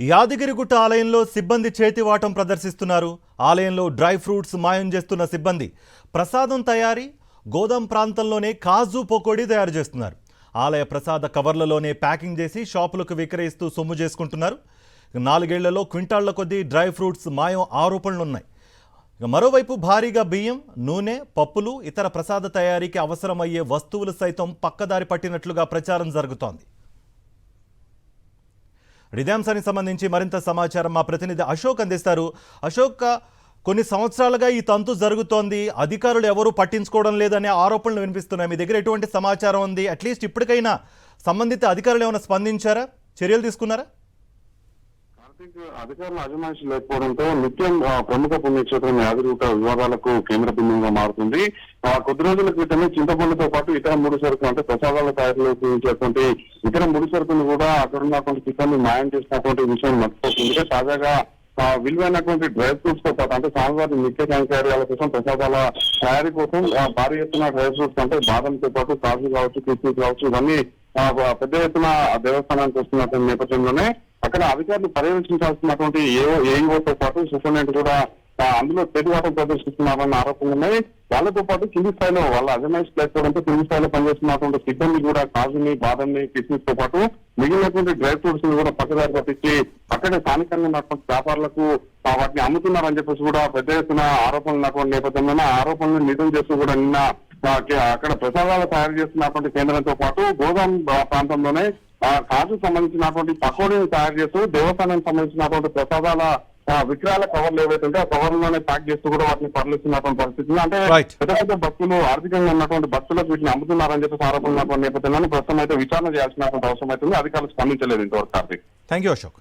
యాదగిరిగుట్ట ఆలయంలో సిబ్బంది చేతివాటం ప్రదర్శిస్తున్నారు. ఆలయంలో డ్రై ఫ్రూట్స్ మాయం చేస్తున్న సిబ్బంది ప్రసాదం తయారీ గోదాం ప్రాంతంలోనే కాజు పకోడీ తయారు చేస్తున్నారు. ఆలయ ప్రసాద కవర్లలోనే ప్యాకింగ్ చేసి షాపులకు విక్రయిస్తూ సొమ్ము చేసుకుంటున్నారు. 4 ఏళ్లలో క్వింటాళ్ల కొద్దీ డ్రై ఫ్రూట్స్ మాయం ఆరోపణలున్నాయి. మరోవైపు భారీగా బియ్యం, నూనె, పప్పులు, ఇతర ప్రసాద తయారీకి అవసరమయ్యే వస్తువులు సైతం పక్కదారి పట్టినట్లుగా ప్రచారం జరుగుతోంది. ఇదే అంశానికి సంబంధించి మరింత సమాచారం మా ప్రతినిధి అశోక్ అందిస్తారు. అశోక్, కొన్ని సంవత్సరాలుగా ఈ తంతు జరుగుతోంది, అధికారులు ఎవరూ పట్టించుకోవడం లేదనే ఆరోపణలు వినిపిస్తున్నాయి. మీ దగ్గర ఎటువంటి సమాచారం ఉంది? అట్లీస్ట్ ఇప్పటికైనా సంబంధిత అధికారులు ఏమైనా స్పందించారా, చర్యలు తీసుకున్నారా? అధికారుల అజమాయిషి లేకపోవడంతో నిత్యం ప్రముఖ పుణ్యక్షేత్రం యాదగిరిగుట్ట వివాదాలకు కేంద్ర బిందువుగా మారుతుంది. కొద్ది రోజుల క్రితమే చింతపండుతో పాటు ఇతర ముడి సరుకులు అంటే ప్రసాదాల తయారీలో ఉపయోగించేటువంటి ఇతర ముడి సరుకులు కూడా అక్కడ ఉన్నటువంటి సిబ్బంది మాయం చేసినటువంటి విషయం మర్చిపోతుంది. తాజాగా విలువైనటువంటి డ్రై ఫ్రూట్స్ తో పాటు అంటే స్వామివారి నిత్య కైంకర్యాల కోసం ప్రసాదాల తయారీ కోసం భారీ ఎత్తున డ్రై ఫ్రూట్స్ అంటే బాదంతో పాటు కాజు కావచ్చు, కిస్మిస్ కావచ్చు, ఇవన్నీ పెద్ద ఎత్తున దేవస్థానానికి వస్తున్నటువంటి నేపథ్యంలోనే అక్కడ అధికారులు పర్యవేక్షించాల్సినటువంటి ఏఈఓతో పాటు సూపరింటెండెంట్ కూడా అందులో చేతివాటం ప్రదర్శిస్తున్నారన్న ఆరోపణలు ఉన్నాయి. వాళ్ళతో పాటు కింది స్థాయిలో వాళ్ళ అజమాయిషి లేకపోవడంతో కింది స్థాయిలో పనిచేస్తున్నటువంటి సిబ్బంది కూడా కాజుని, బాదంని, కిస్మిస్ తో పాటు మిగిలినటువంటి డ్రై ఫ్రూట్స్ ని కూడా పక్కదారి పట్టించి అక్కడే స్థానికంగా ఉన్నటువంటి వ్యాపారులకు వాటిని అమ్ముతున్నారని చెప్పేసి కూడా పెద్ద ఎత్తున ఆరోపణలు ఉన్నటువంటి నేపథ్యంలోనే ఆ ఆరోపణలు నిజం చేస్తూ కూడా నిన్న అక్కడ ప్రసాదాలు తయారు చేస్తున్నటువంటి కేంద్రంతో పాటు గోదాం ప్రాంతంలోనే కాజు సంబంధించినటువంటి పకోడీని తయారు చేస్తూ దేవస్థానానికి సంబంధించినటువంటి ప్రసాదాల విక్రయాల కవర్లు ఏవైతే ఉంటే ఆ కవర్లోనే ప్యాక్ చేస్తూ కూడా వాటిని తరలిస్తున్నటువంటి పరిస్థితి. అంటే పెద్ద పెద్ద భక్తులు ఆర్థికంగా ఉన్నటువంటి భక్తులకు వీటిని అమ్ముతున్నారని చెప్పి ఆరోపణలు ఉన్నటువంటి నేపథ్యంలో ప్రస్తుతం అయితే విచారణ చేయాల్సినటువంటి అవసరం అవుతుంది. అధికారులు స్పందించలేదు ఇంతవరకు. Karthik, thank you Ashok.